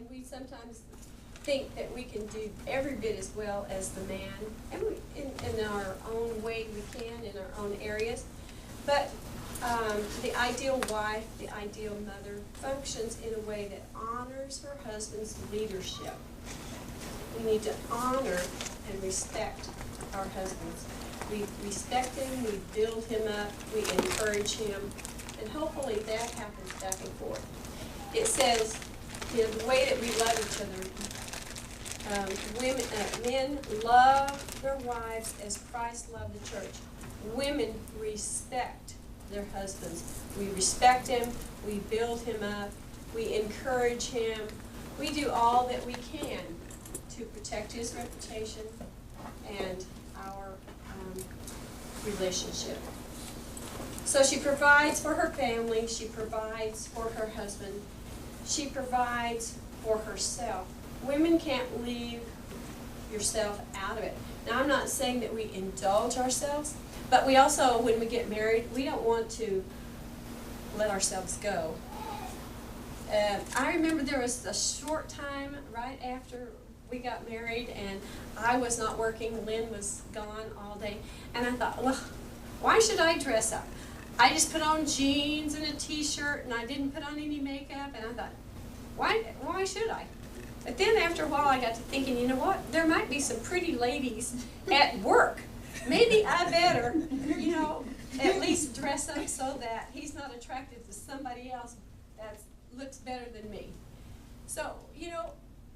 We sometimes think that we can do every bit as well as the man, and in our own way we can, in our own areas. But the ideal wife, the ideal mother, functions in a way that honors her husband's leadership. We need to honor and respect our husbands. We respect him, we build him up, we encourage him, and hopefully that happens back and forth. It says, you know, the way that we love each other. Men love their wives as Christ loved the church. Women respect their husbands. We respect him, we build him up, we encourage him. We do all that we can to protect his reputation and our relationship. So she provides for her family, she provides for her husband, she provides for herself. Women can't leave yourself out of it. Now, I'm not saying that we indulge ourselves, but we also, when we get married, we don't want to let ourselves go. I remember there was a short time right after we got married, and I was not working, Lynn was gone all day, and I thought, well, why should I dress up? I just put on jeans and a t-shirt, and I didn't put on any makeup, and I thought, why should I? But then after a while I got to thinking, you know what, there might be some pretty ladies at work. Maybe I better, you know, at least dress up so that he's not attracted to somebody else that looks better than me. So, you know,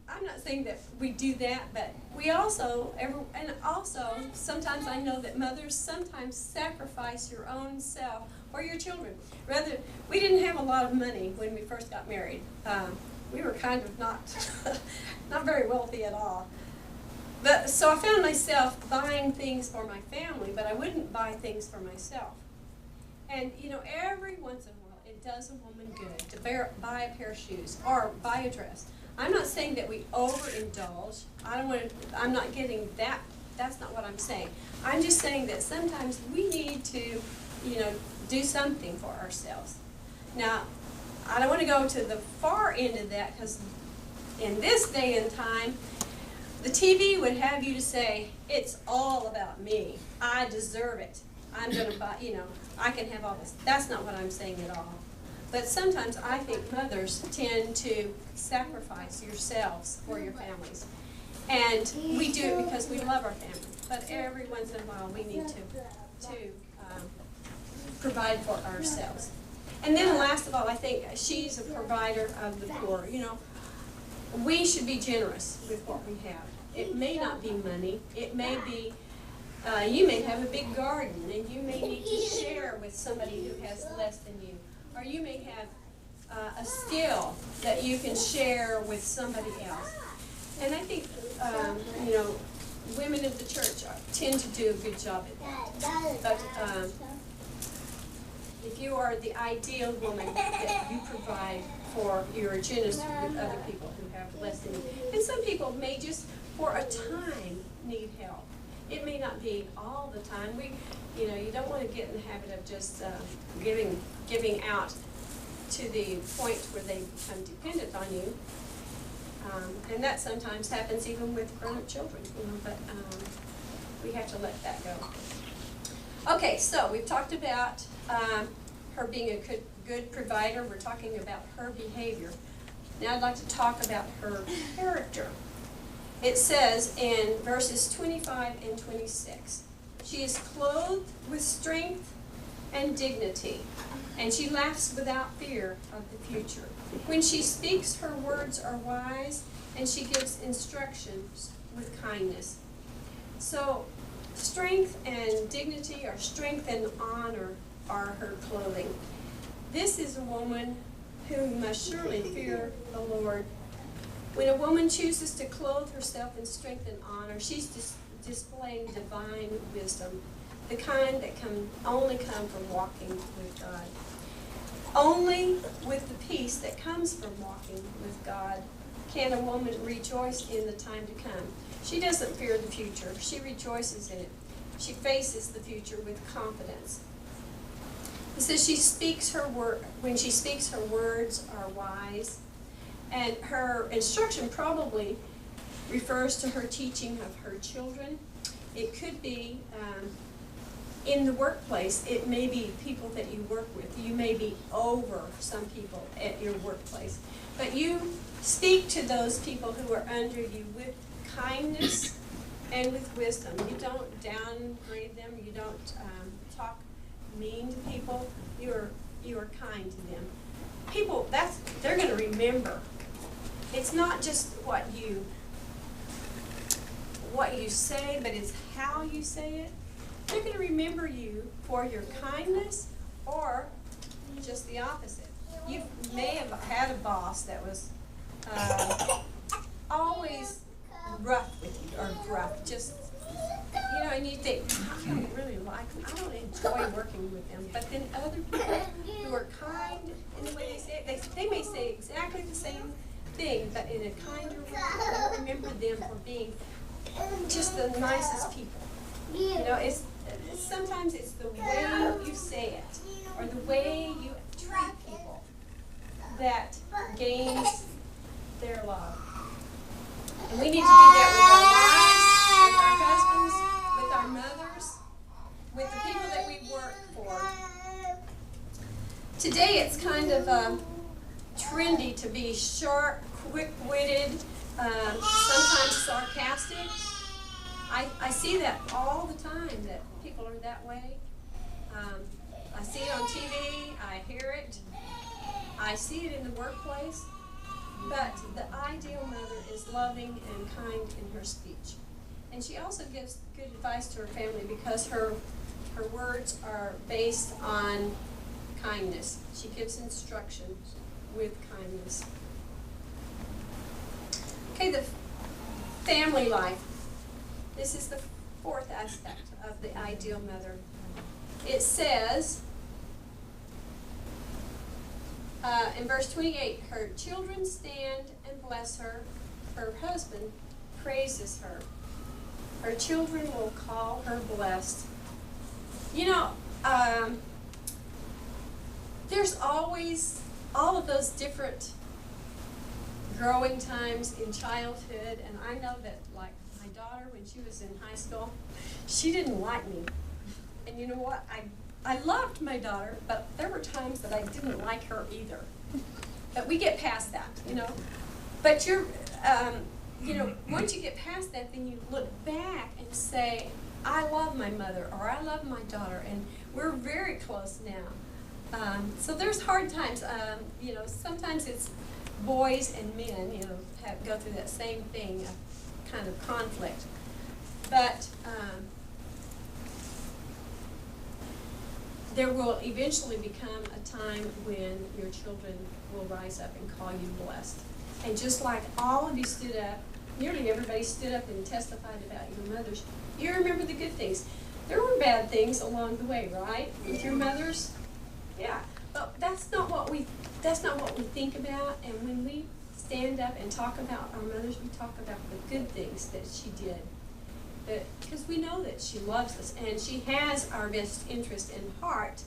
I'm not saying that we do that, but we also, sometimes I know that mothers sometimes sacrifice your own self or your children. Rather, we didn't have a lot of money when we first got married. We were kind of not very wealthy at all. But so I found myself buying things for my family, but I wouldn't buy things for myself. And you know, every once in a while, it does a woman good to buy a pair of shoes or buy a dress. I'm not saying that we overindulge. I'm not getting that. That's not what I'm saying. I'm just saying that sometimes we need to, you know, do something for ourselves. Now, I don't want to go to the far end of that, because in this day and time, the TV would have you to say, it's all about me. I deserve it. I'm going to buy, you know, I can have all this. That's not what I'm saying at all. But sometimes I think mothers tend to sacrifice yourselves for your families. And we do it because we love our family. But every once in a while we need to provide for ourselves. And then last of all, I think she's a provider of the poor. You know, we should be generous with what we have. It may not be money. It may be, you may have a big garden and you may need to share with somebody who has less than you. Or you may have a skill that you can share with somebody else. And I think, you know, women of the church tend to do a good job at that. But if you are the ideal woman, that you provide for, you're generous with other people who have less than you. And some people may just, for a time, need help. It may not be all the time. You know, you don't want to get in the habit of just giving out to the point where they become dependent on you. And that sometimes happens even with grown-up children, you know, but we have to let that go. Okay, so we've talked about her being a good provider. We're talking about her behavior. Now I'd like to talk about her character. It says in verses 25 and 26, she is clothed with strength and dignity, and she laughs without fear of the future. When she speaks, her words are wise, and she gives instructions with kindness. So strength and dignity, or strength and honor, are her clothing. This is a woman who must surely fear the Lord. When a woman chooses to clothe herself in strength and honor, she's displaying divine wisdom, the kind that can only come from walking with God. Only with the peace that comes from walking with God can a woman rejoice in the time to come. She doesn't fear the future. She rejoices in it. She faces the future with confidence. It says when she speaks, her words are wise. And her instruction probably refers to her teaching of her children. It could be in the workplace. It may be people that you work with. You may be over some people at your workplace. But you speak to those people who are under you with kindness and with wisdom. You don't downgrade them. You don't talk mean to people. You are kind to them. People, they're going to remember. It's not just what you say, but it's how you say it. They're going to remember you for your kindness or just the opposite. You may have had a boss that was always rough with you, or gruff, just, and you think, I don't really like them, I don't enjoy working with them. But then other people who are kind in the way they say it, they may say exactly the same thing, but in a kinder way. You'll remember them for being just the nicest people. Sometimes it's the way you say it, or the way you treat people, that gains their love. And we need to do that with our wives, with our husbands, with our mothers, with the people that we work for. Today it's kind of trendy to be sharp, quick-witted, sometimes sarcastic. I see that all the time, that people are that way. I see it on TV, I hear it, I see it in the workplace. But the ideal mother is loving and kind in her speech. And she also gives good advice to her family because her words are based on kindness. She gives instructions with kindness. Okay, the family life. This is the fourth aspect of the ideal mother. It says, in verse 28, her children stand and bless her. Her husband praises her. Her children will call her blessed. There's always all of those different growing times in childhood, and I know that, like my daughter, when she was in high school, she didn't like me. And you know what? I loved my daughter, but there were times that I didn't like her either. But we get past that, But once you get past that, then you look back and say, I love my mother, or I love my daughter, and we're very close now. So there's hard times. Sometimes it's boys and men, go through that same thing, a kind of conflict. But there will eventually become a time when your children will rise up and call you blessed. And just like all of you stood up, nearly everybody stood up and testified about your mothers, you remember the good things. There were bad things along the way, right? With your mothers? Yeah. But that's not what we think about. And when we stand up and talk about our mothers, we talk about the good things that she did. Because we know that she loves us and she has our best interest in heart.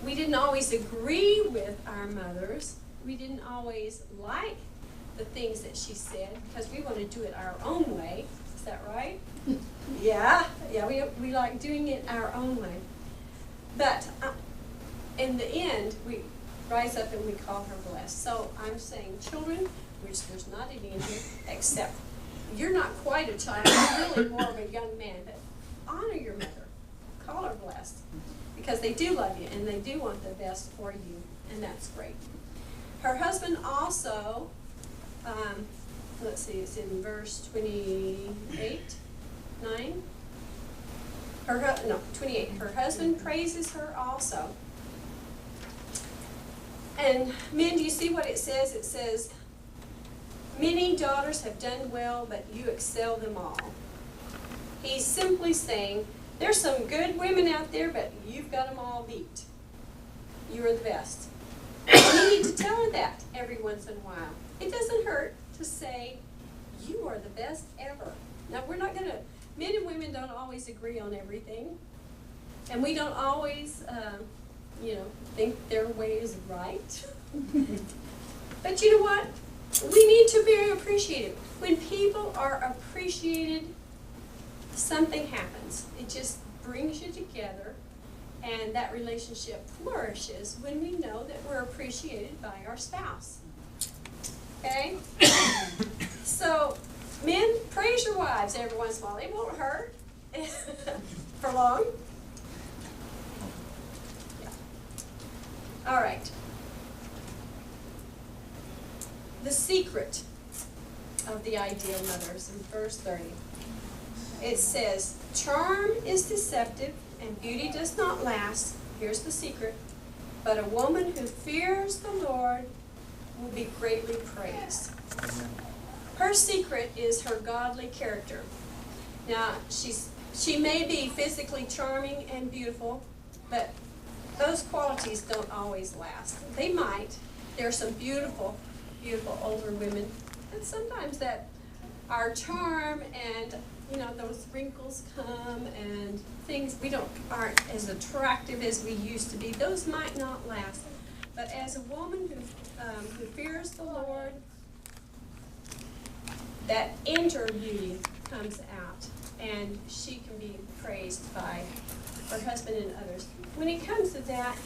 We didn't always agree with our mothers. We didn't always like the things that she said because we want to do it our own way. Is that right? Yeah, we like doing it our own way. But in the end, we rise up and we call her blessed. So I'm saying, children, which there's not any in here, except you're not quite a child, you're really more of a young man, but honor your mother. Call her blessed. Because they do love you and they do want the best for you, and that's great. Her husband also, let's see, it's in verse 28, 9. 28. Her husband praises her also. And men, do you see what it says? It says, many daughters have done well, but you excel them all. He's simply saying, there's some good women out there, but you've got them all beat. You are the best. And you need to tell her that every once in a while. It doesn't hurt to say, you are the best ever. Now, we're not going to, men and women don't always agree on everything. And we don't always, think their way is right. But you know what? we need to be appreciated. When people are appreciated, something happens. It just brings you together, and that relationship flourishes when we know that we're appreciated by our spouse. Okay? So, men, praise your wives every once in a while. It won't hurt for long. Yeah. All right. The secret of the ideal mother is in verse 30. It says, charm is deceptive and beauty does not last. Here's the secret. But a woman who fears the Lord will be greatly praised. Her secret is her godly character. Now, she may be physically charming and beautiful, but those qualities don't always last. They might. There are some beautiful older women, and sometimes that our charm and those wrinkles come and things aren't as attractive as we used to be. Those might not last. But as a woman who fears the Lord, that inner beauty comes out, and she can be praised by her husband and others. When it comes to that,